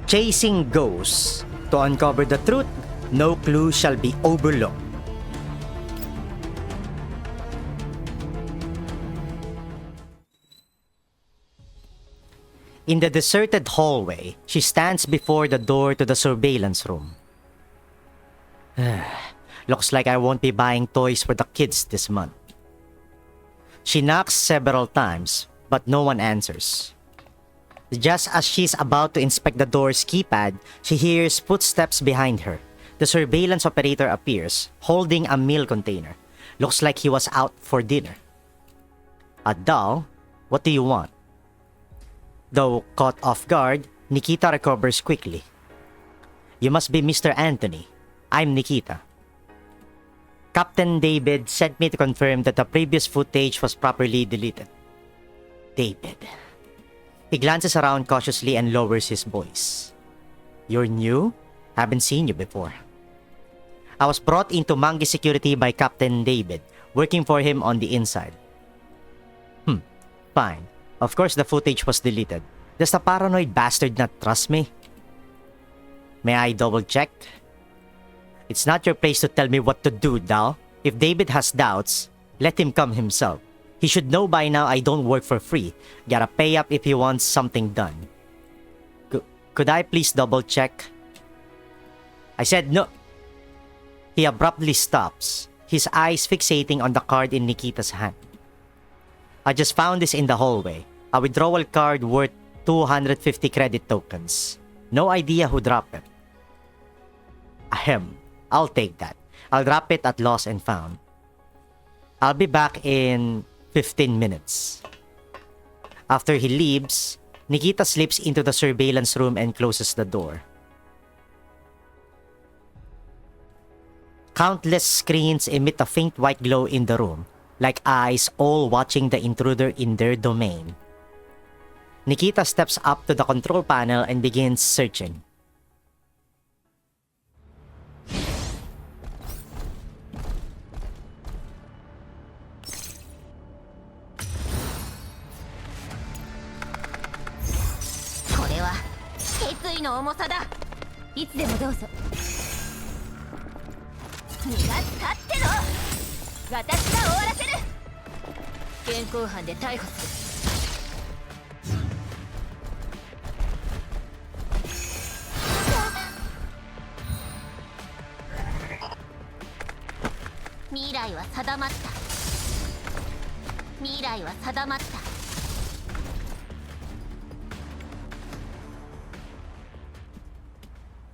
Chasing ghosts. To uncover the truth, no clue shall be overlooked. In the deserted hallway, she stands before the door to the surveillance room. Looks like I won't be buying toys for the kids this month. She knocks several times, but no one answers. Just as she's about to inspect the door's keypad, she hears footsteps behind her. The surveillance operator appears, holding a meal container. Looks like he was out for dinner. Adal, what do you want? Though caught off guard, Nikita recovers quickly. You must be Mr. Anthony. I'm Nikita. Captain David sent me to confirm that the previous footage was properly deleted. David. He glances around cautiously and lowers his voice. You're new? Haven't seen you before. I was brought into Mangi Security by Captain David, working for him on the inside. Fine. Of course the footage was deleted. Does the paranoid bastard not trust me? May I double check? It's not your place to tell me what to do, Dal. If David has doubts, let him come himself. He should know by now I don't work for free. Gotta pay up if he wants something done. Could I please double check? I said no. He abruptly stops, his eyes fixating on the card in Nikita's hand. I just found this in the hallway. A withdrawal card worth 250 credit tokens. No idea who dropped it. Ahem. I'll take that. I'll drop it at Lost and Found. I'll be back in 15 minutes. After he leaves, Nikita slips into the surveillance room and closes the door. Countless screens emit a faint white glow in the room, like eyes all watching the intruder in their domain. Nikita steps up to the control panel and begins searching.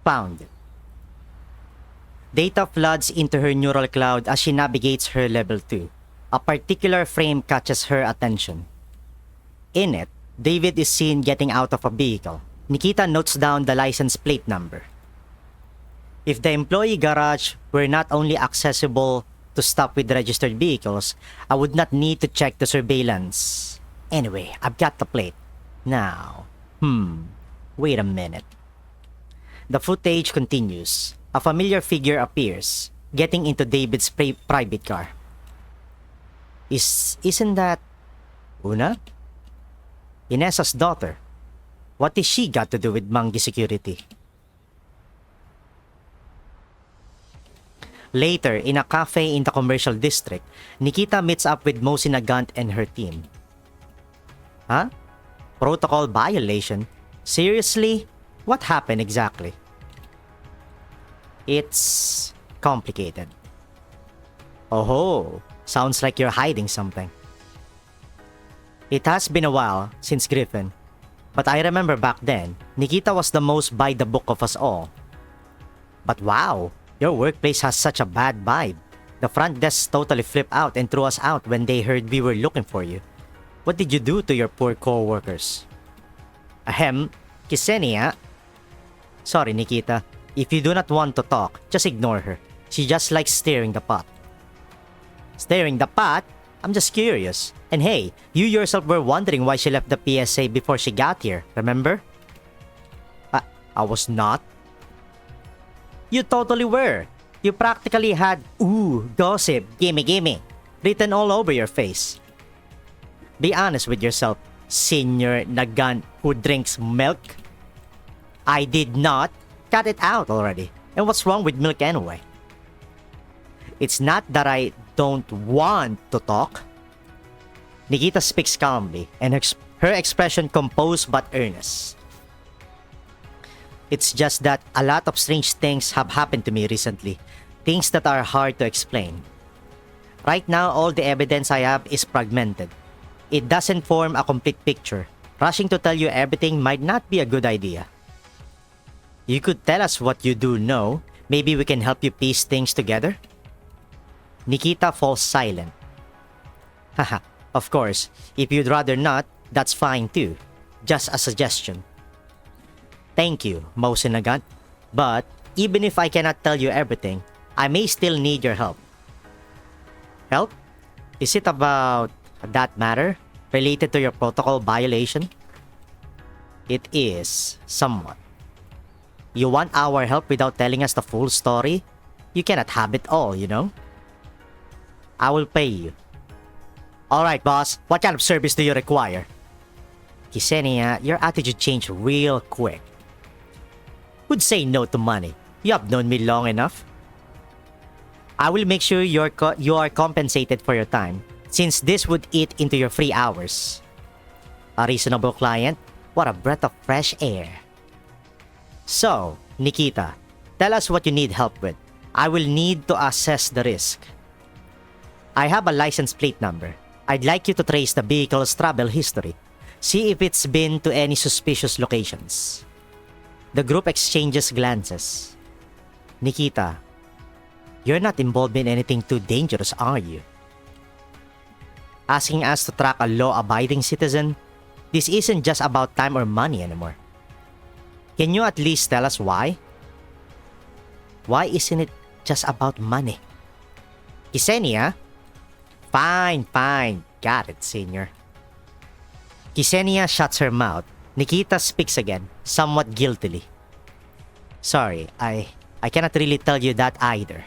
Found. Data floods into her neural cloud as she navigates her level 2. A particular frame catches her attention. In it, David is seen getting out of a vehicle. Nikita notes down the license plate number. If the employee garage were not only accessible to stop with registered vehicles, I would not need to check the surveillance. Anyway, I've got the plate. Now, wait a minute. The footage continues. A familiar figure appears, getting into David's private car. Isn't that Una? Inessa's daughter. What has she got to do with Mangi Security? Later, in a cafe in the commercial district, Nikita meets up with Mosina Gant and her team. Huh? Protocol violation? Seriously? What happened exactly? It's complicated. Oh, sounds like you're hiding something. It has been a while since Griffin, but I remember back then, Nikita was the most by the book of us all. But wow, your workplace has such a bad vibe. The front desk totally flipped out and threw us out when they heard we were looking for you. What did you do to your poor co-workers? Ahem, Ksenia. Sorry, Nikita. If you do not want to talk, just ignore her. She just likes stirring the pot. Stirring the pot? I'm just curious. And hey, you yourself were wondering why she left the PSA before she got here, remember? I was not. You totally were. You practically had, gossip, gimme, written all over your face. Be honest with yourself, senior Nagan who drinks milk. I did not. Cut it out already. And what's wrong with milk anyway? It's not that I don't want to talk. Nikita speaks calmly, and her expression composed but earnest. It's just that a lot of strange things have happened to me recently. Things that are hard to explain. Right now, all the evidence I have is fragmented. It doesn't form a complete picture. Rushing to tell you everything might not be a good idea. You could tell us what you do know. Maybe we can help you piece things together? Nikita falls silent. Haha, of course, if you'd rather not, that's fine too. Just a suggestion. Thank you, Mosinagat. But even if I cannot tell you everything, I may still need your help. Help? Is it about that matter? Related to your protocol violation? It is, somewhat. You want our help without telling us the full story? You cannot have it all, you know? I will pay you. Alright, boss. What kind of service do you require? Ksenia, your attitude changed real quick. Who'd say no to money? You have known me long enough. I will make sure you are compensated for your time, since this would eat into your free hours. A reasonable client? What a breath of fresh air. So, Nikita, tell us what you need help with. I will need to assess the risk. I have a license plate number. I'd like you to trace the vehicle's travel history. See if it's been to any suspicious locations. The group exchanges glances. Nikita, you're not involved in anything too dangerous, are you? Asking us to track a law-abiding citizen? This isn't just about time or money anymore. Can you at least tell us why? Why isn't it just about money? Ksenia? Fine. Got it, senior. Ksenia shuts her mouth. Nikita speaks again, somewhat guiltily. Sorry, I cannot really tell you that either.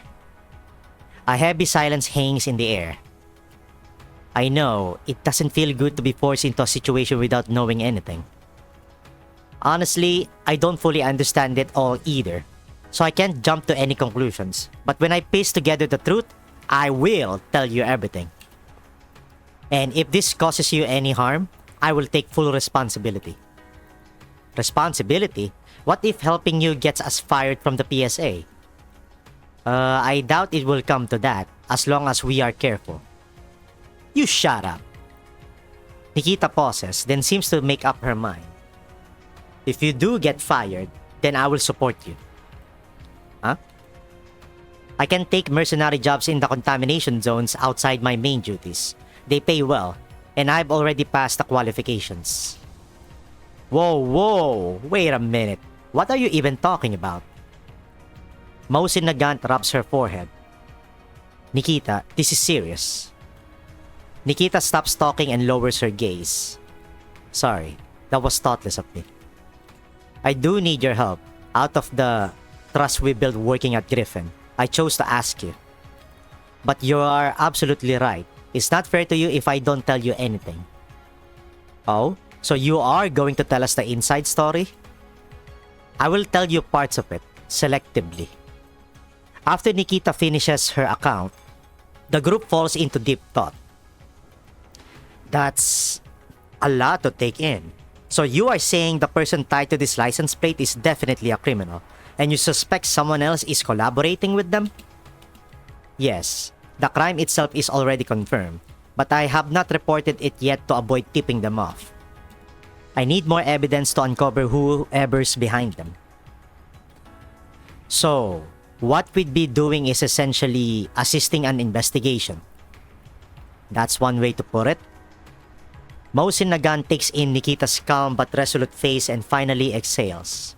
A heavy silence hangs in the air. I know, it doesn't feel good to be forced into a situation without knowing anything. Honestly, I don't fully understand it all either, so I can't jump to any conclusions. But when I piece together the truth, I will tell you everything. And if this causes you any harm, I will take full responsibility. Responsibility? What if helping you gets us fired from the PSA? I doubt it will come to that, as long as we are careful. You shut up. Nikita pauses, then seems to make up her mind. If you do get fired, then I will support you. Huh? I can take mercenary jobs in the contamination zones outside my main duties. They pay well, and I've already passed the qualifications. Whoa, wait a minute. What are you even talking about? Mosin Nagant rubs her forehead. Nikita, this is serious. Nikita stops talking and lowers her gaze. Sorry, that was thoughtless of me. I do need your help. Out of the trust we built working at Griffin, I chose to ask you. But you are absolutely right. It's not fair to you if I don't tell you anything. Oh? So you are going to tell us the inside story? I will tell you parts of it, selectively. After Nikita finishes her account, the group falls into deep thought. That's a lot to take in. So you are saying the person tied to this license plate is definitely a criminal, and you suspect someone else is collaborating with them? Yes, the crime itself is already confirmed, but I have not reported it yet to avoid tipping them off. I need more evidence to uncover whoever's behind them. So, what we'd be doing is essentially assisting an investigation. That's one way to put it. Mosin Nagan takes in Nikita's calm but resolute face and finally exhales.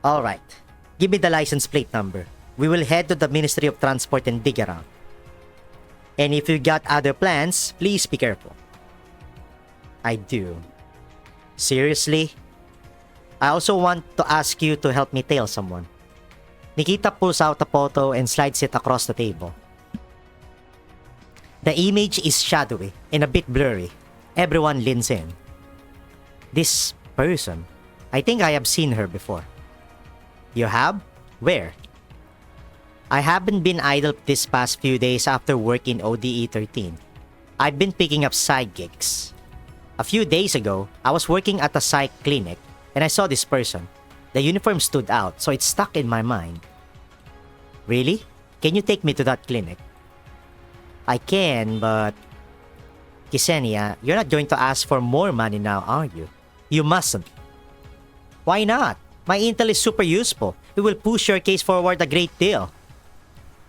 Alright, give me the license plate number. We will head to the Ministry of Transport and dig around. And if you got other plans, please be careful. I do. Seriously? I also want to ask you to help me tail someone. Nikita pulls out a photo and slides it across the table. The image is shadowy and a bit blurry. Everyone leans in. This person, I think I have seen her before. You have? Where? I haven't been idle this past few days after work in ODE 13. I've been picking up side gigs. A few days ago, I was working at a psych clinic and I saw this person. The uniform stood out, so it stuck in my mind. Really? Can you take me to that clinic? I can, but... Ksenia, you're not going to ask for more money now, are you? You mustn't. Why not? My intel is super useful. It will push your case forward a great deal.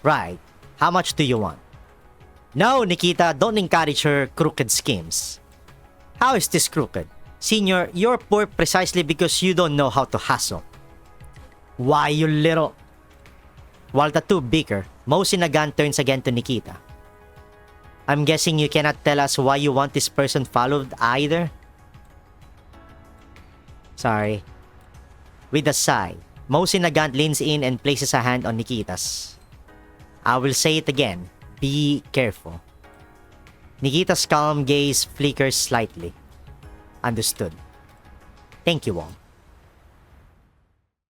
Right. How much do you want? No, Nikita, don't encourage her crooked schemes. How is this crooked? Senior, you're poor precisely because you don't know how to hustle. Why, you little... While the two bicker, Mosin again turns again to Nikita. I'm guessing you cannot tell us why you want this person followed either? Sorry. With a sigh, Mosin again leans in and places a hand on Nikita's. I will say it again. Be careful. Nikita's calm gaze flickers slightly. Understood. Thank you all.